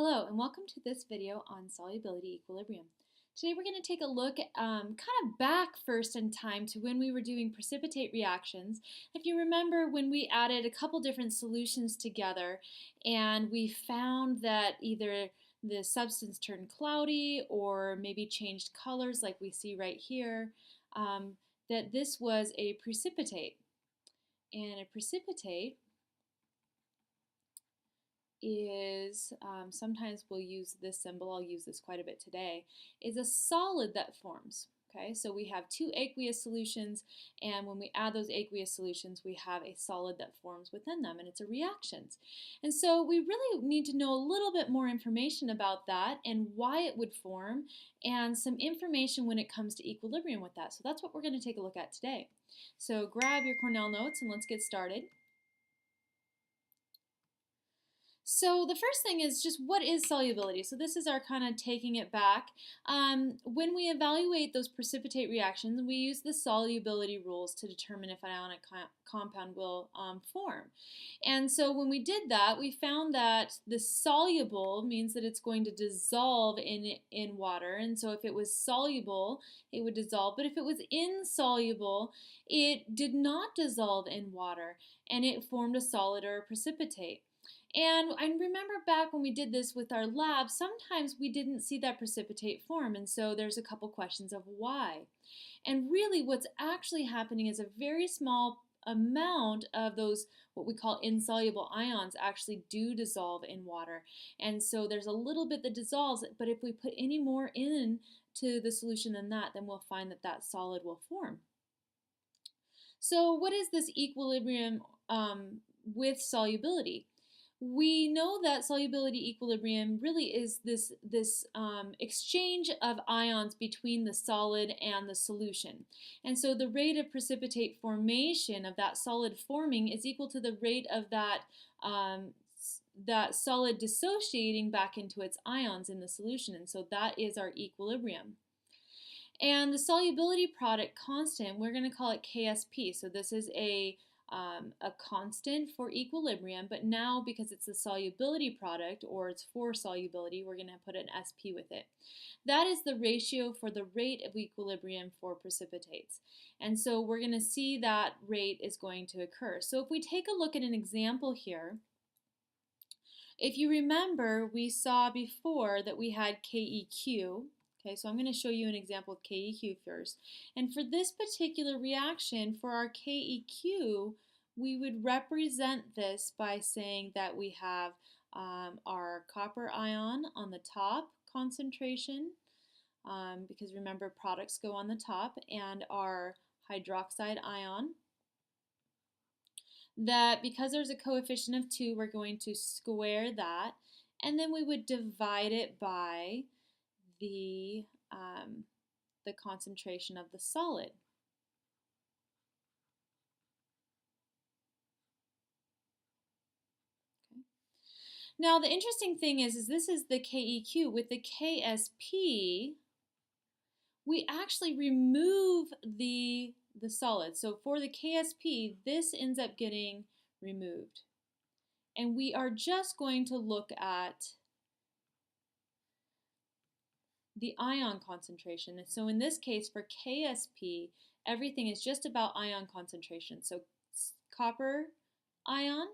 Hello and welcome to this video on solubility equilibrium. Today we're going to take a look kind of back first in time to when we were doing precipitate reactions. If you remember when we added a couple different solutions together and we found that either the substance turned cloudy or maybe changed colors like we see right here, that this was a precipitate. And a precipitate is, sometimes we'll use this symbol, I'll use this quite a bit today, is a solid that forms. Okay, so we have two aqueous solutions, and when we add those aqueous solutions, we have a solid that forms within them, and it's a reactions. And so we really need to know a little bit more information about that and why it would form, and some information when it comes to equilibrium with that. So that's what we're going to take a look at today. So grab your Cornell notes and let's get started. So the first thing is just what is solubility? So this is our kind of taking it back. When we evaluate those precipitate reactions, we use the solubility rules to determine if an ionic compound will form. And so when we did that, we found that the soluble means that it's going to dissolve in water. And so if it was soluble, it would dissolve. But if it was insoluble, it did not dissolve in water, and it formed a solid or a precipitate. And I remember back when we did this with our lab, sometimes we didn't see that precipitate form, and so there's a couple questions of why. And really what's actually happening is a very small amount of those what we call insoluble ions actually do dissolve in water. And so there's a little bit that dissolves, but if we put any more in to the solution than that, then we'll find that that solid will form. So what is this equilibrium with solubility? We know that solubility equilibrium really is this exchange of ions between the solid and the solution. And so the rate of precipitate formation of that solid forming is equal to the rate of that solid dissociating back into its ions in the solution. And so that is our equilibrium. And the solubility product constant, we're going to call it KSP. So this is a constant for equilibrium, but now because it's a solubility product, or it's for solubility, we're going to put an SP with it. That is the ratio for the rate of equilibrium for precipitates. And so we're going to see that rate is going to occur. So if we take a look at an example here, if you remember, we saw before that we had KEQ. Okay, so I'm going to show you an example with KEQ first. And for this particular reaction, for our KEQ, we would represent this by saying that we have our copper ion on the top concentration, because remember products go on the top, and our hydroxide ion. That because there's a coefficient of 2, we're going to square that, and then we would divide it by the concentration of the solid. Okay. Now the interesting thing is this is the KEQ. With the KSP, we actually remove the solid. So for the KSP, this ends up getting removed. And we are just going to look at the ion concentration. And so in this case for KSP, everything is just about ion concentration. So copper ion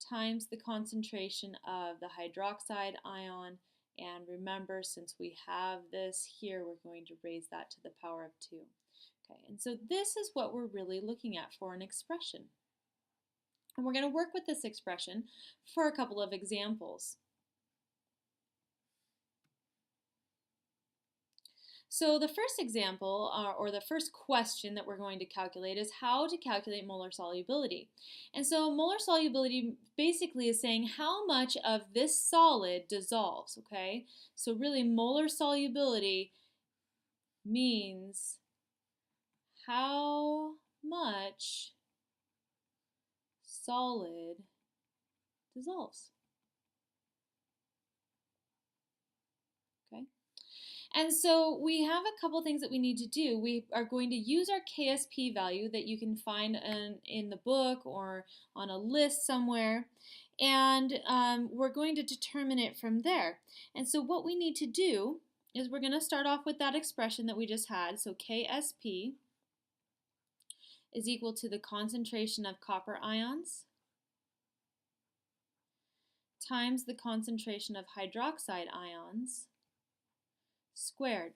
times the concentration of the hydroxide ion, and remember, since we have this here, we're going to raise that to the power of 2. Okay, and so this is what we're really looking at for an expression. And we're going to work with this expression for a couple of examples. So the first example, or the first question that we're going to calculate, is how to calculate molar solubility. And so molar solubility basically is saying how much of this solid dissolves, okay? So really molar solubility means how much solid dissolves. And so we have a couple things that we need to do. We are going to use our KSP value that you can find in the book or on a list somewhere. and we're going to determine it from there. And so what we need to do is we're going to start off with that expression that we just had. So KSP is equal to the concentration of copper ions times the concentration of hydroxide ions squared.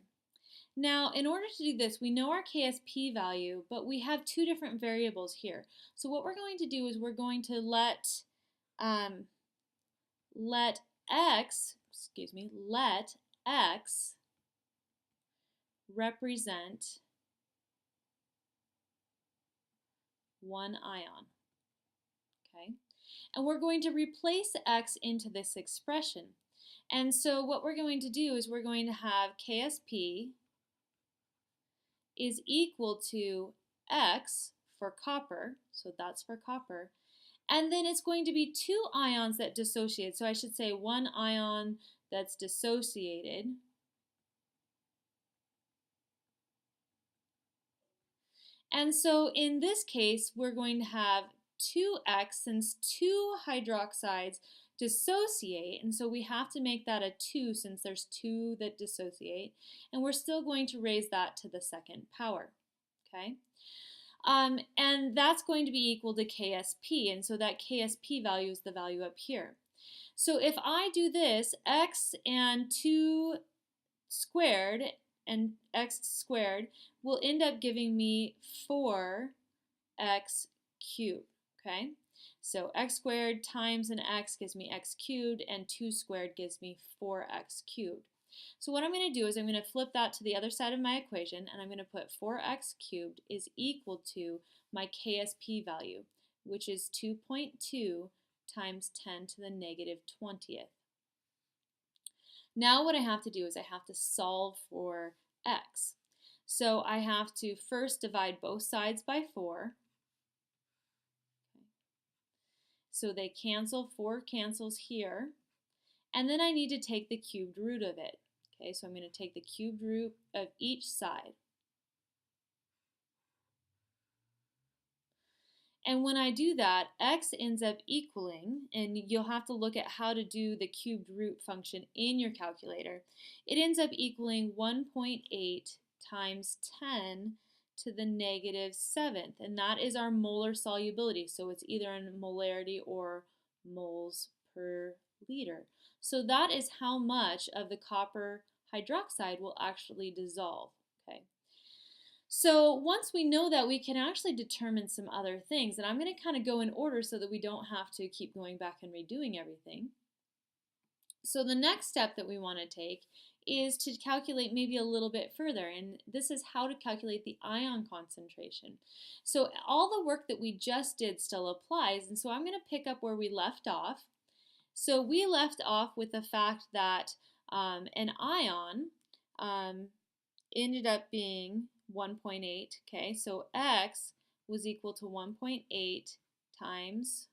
Now, in order to do this, we know our KSP value, but we have two different variables here. So what we're going to do is we're going to let X represent one ion. Okay? And we're going to replace X into this expression. And so what we're going to do is we're going to have KSP is equal to X for copper, so that's for copper, and then it's going to be two ions that dissociate, so I should say one ion that's dissociated, and so in this case we're going to have 2X since two hydroxides dissociate, and so we have to make that a 2 since there's two that dissociate, and we're still going to raise that to the second power. Okay, and that's going to be equal to KSP, and so that KSP value is the value up here. So if I do this, X and 2 squared and X squared will end up giving me 4X cubed. Okay, so X squared times an X gives me X cubed, and 2 squared gives me 4X cubed. So what I'm going to do is I'm going to flip that to the other side of my equation, and I'm going to put 4X cubed is equal to my KSP value, which is 2.2 times 10 to the negative 20th. Now what I have to do is I have to solve for X. So I have to first divide both sides by 4. So they cancel, 4 cancels here. And then I need to take the cubed root of it. Okay, so I'm going to take the cubed root of each side. And when I do that, X ends up equaling, and you'll have to look at how to do the cubed root function in your calculator. It ends up equaling 1.8 times 10 to the negative 7th, and that is our molar solubility. So it's either in molarity or moles per liter. So that is how much of the copper hydroxide will actually dissolve. Okay. So once we know that, we can actually determine some other things, and I'm going to kind of go in order so that we don't have to keep going back and redoing everything. So the next step that we want to take is to calculate maybe a little bit further, and this is how to calculate the ion concentration. So all the work that we just did still applies, and so I'm going to pick up where we left off. So we left off with the fact that an ion ended up being 1.8, okay, so X was equal to 1.8 times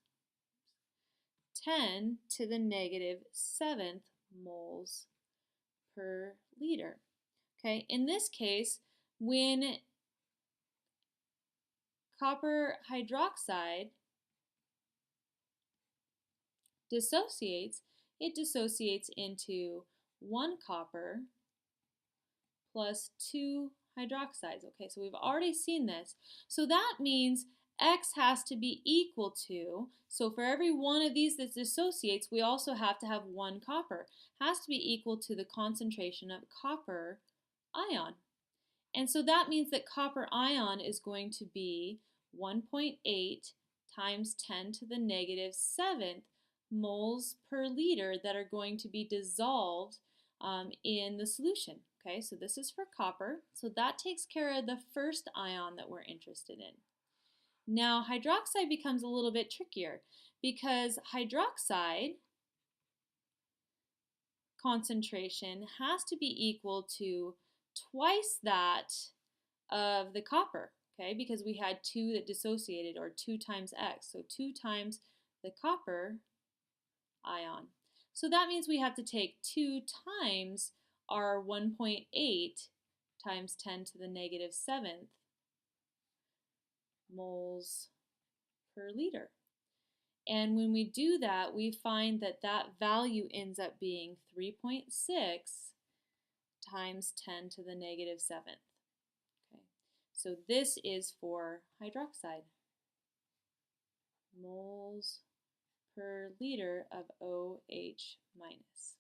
10 to the negative 7th moles per liter. Okay, in this case, when copper hydroxide dissociates, it dissociates into 1 copper plus 2 hydroxides. Okay, so we've already seen this. So that means X has to be equal to, so for every one of these that dissociates, we also have to have 1 copper. Has to be equal to the concentration of copper ion. And so that means that copper ion is going to be 1.8 times 10 to the negative 7th moles per liter that are going to be dissolved in the solution. Okay, so this is for copper. So that takes care of the first ion that we're interested in. Now hydroxide becomes a little bit trickier because hydroxide concentration has to be equal to twice that of the copper, okay, because we had 2 that dissociated, or 2 times X, so 2 times the copper ion. So that means we have to take 2 times our 1.8 times 10 to the negative 7th moles per liter. And when we do that, we find that that value ends up being 3.6 times 10 to the negative 7th. Okay. So this is for hydroxide. Moles per liter of OH minus.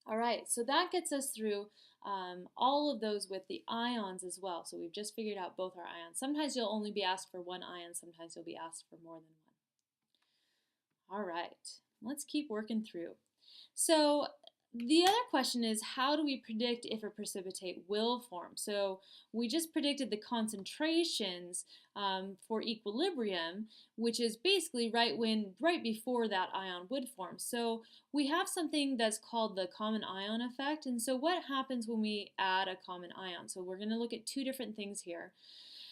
All right, so that gets us through all of those with the ions as well. So we've just figured out both our ions. Sometimes you'll only be asked for one ion, sometimes you'll be asked for more than one. All right, let's keep working through. So the other question is, how do we predict if a precipitate will form? So we just predicted the concentrations for equilibrium, which is basically right before that ion would form. So we have something that's called the common ion effect. And so what happens when we add a common ion? So we're going to look at two different things here.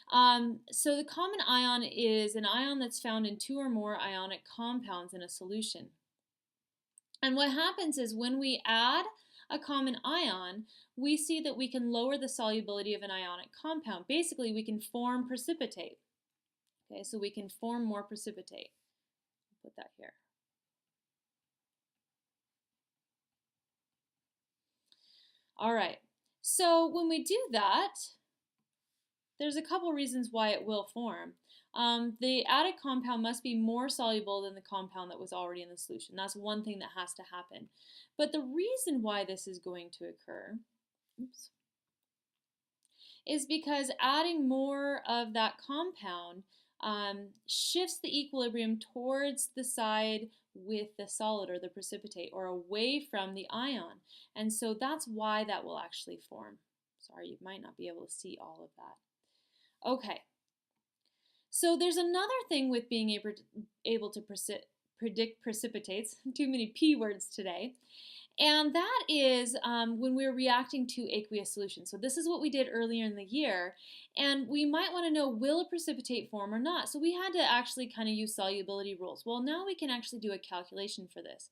So the common ion is an ion that's found in two or more ionic compounds in a solution. And what happens is when we add a common ion, we see that we can lower the solubility of an ionic compound. Basically, we can form precipitate. Okay, so we can form more precipitate. Put that here. All right, so when we do that, there's a couple reasons why it will form. The added compound must be more soluble than the compound that was already in the solution. That's one thing that has to happen. But the reason why this is going to occur is because adding more of that compound shifts the equilibrium towards the side with the solid or the precipitate, or away from the ion. And so that's why that will actually form. Sorry, you might not be able to see all of that. Okay. So there's another thing with being able to predict precipitates, too many P words today, and that is when we're reacting to aqueous solutions. So this is what we did earlier in the year, and we might want to know, will a precipitate form or not? So we had to actually kind of use solubility rules. Well, now we can actually do a calculation for this.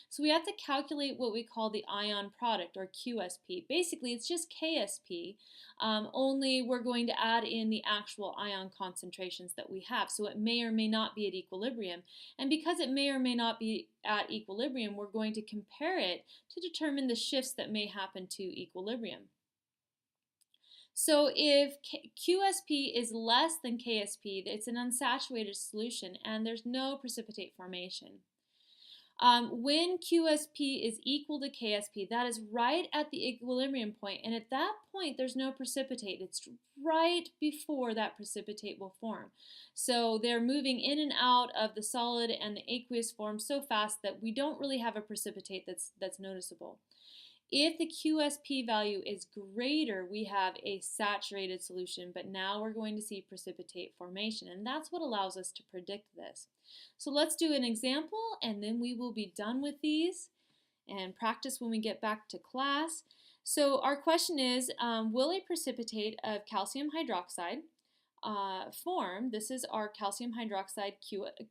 So we have to calculate what we call the ion product, or QSP. Basically, it's just KSP, only we're going to add in the actual ion concentrations that we have. So it may or may not be at equilibrium. And because it may or may not be at equilibrium, we're going to compare it to determine the shifts that may happen to equilibrium. So if QSP is less than KSP, it's an unsaturated solution and there's no precipitate formation. When QSP is equal to KSP, that is right at the equilibrium point, and at that point there's no precipitate. It's right before that precipitate will form. So they're moving in and out of the solid and the aqueous form so fast that we don't really have a precipitate that's noticeable. If the QSP value is greater, we have a saturated solution, but now we're going to see precipitate formation, and that's what allows us to predict this. So let's do an example, and then we will be done with these and practice when we get back to class. So our question is, will a precipitate of calcium hydroxide form, this is our calcium hydroxide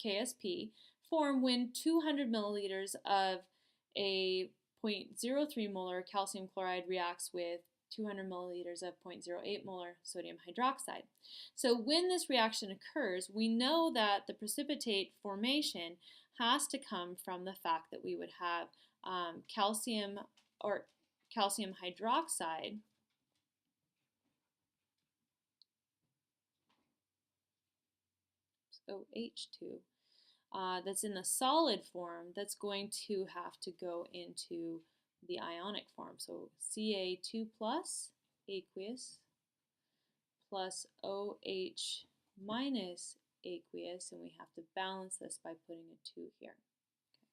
KSP, form when 200 milliliters of a 0.03 molar calcium chloride reacts with 200 milliliters of 0.08 molar sodium hydroxide. So when this reaction occurs, we know that the precipitate formation has to come from the fact that we would have calcium hydroxide OH2 that's in the solid form that's going to have to go into the ionic form. So Ca2 plus aqueous plus OH minus aqueous, and we have to balance this by putting a 2 here. Okay.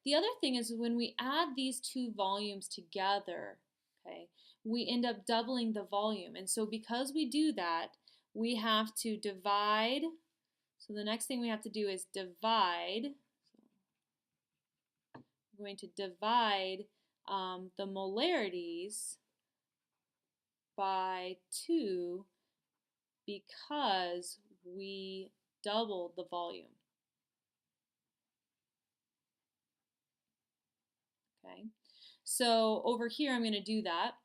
The other thing is when we add these two volumes together, okay, we end up doubling the volume. And so because we do that, we have to divide. So the next thing we have to do is divide. We're going to divide the molarities by 2 because we doubled the volume. Okay, so over here I'm going to do that.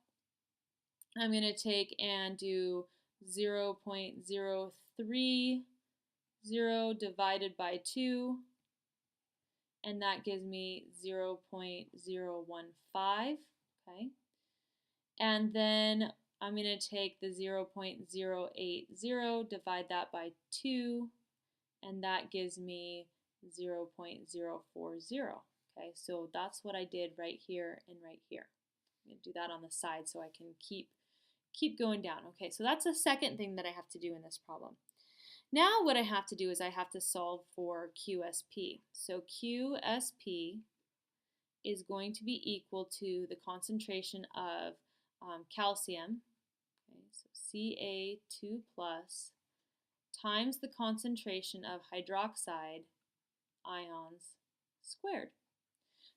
I'm going to take and do 0.03 0.30 divided by 2, and that gives me 0.015, okay? And then I'm going to take the 0.080, divide that by 2, and that gives me 0.040. Okay, so that's what I did right here and right here. I'm going to do that on the side so I can keep going down. Okay, so that's the second thing that I have to do in this problem. Now what I have to do is I have to solve for QSP. So QSP is going to be equal to the concentration of calcium, okay, so Ca2 plus, times the concentration of hydroxide ions squared.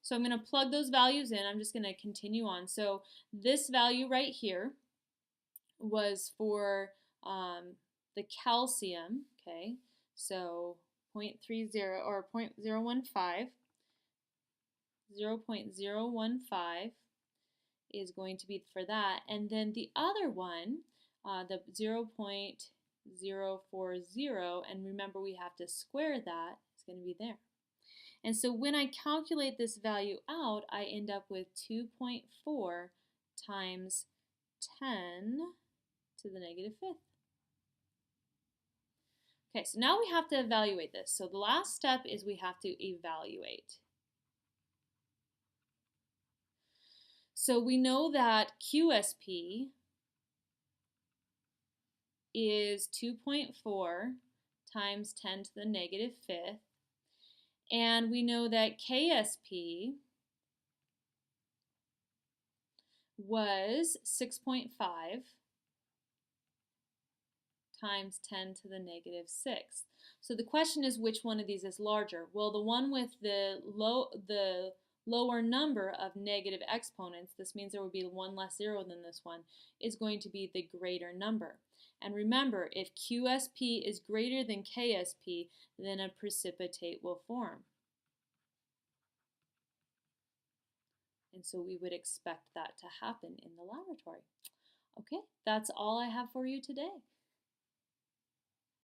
So I'm going to plug those values in. I'm just going to continue on. So this value right here was for the calcium, okay, so 0.30 or 0.015. 0.015 is going to be for that. And then the other one, the 0.040, and remember we have to square that, it's going to be there. And so when I calculate this value out, I end up with 2.4 times 10 to the negative fifth. Okay, so now we have to evaluate this. So the last step is we have to evaluate. So we know that QSP is 2.4 times 10 to the negative fifth. And we know that KSP was 6.5 times 10 to the negative sixth. So the question is, which one of these is larger? Well, the one with the lower number of negative exponents, this means there would be one less zero than this one, is going to be the greater number. And remember, if QSP is greater than KSP, then a precipitate will form. And so we would expect that to happen in the laboratory. Okay, that's all I have for you today.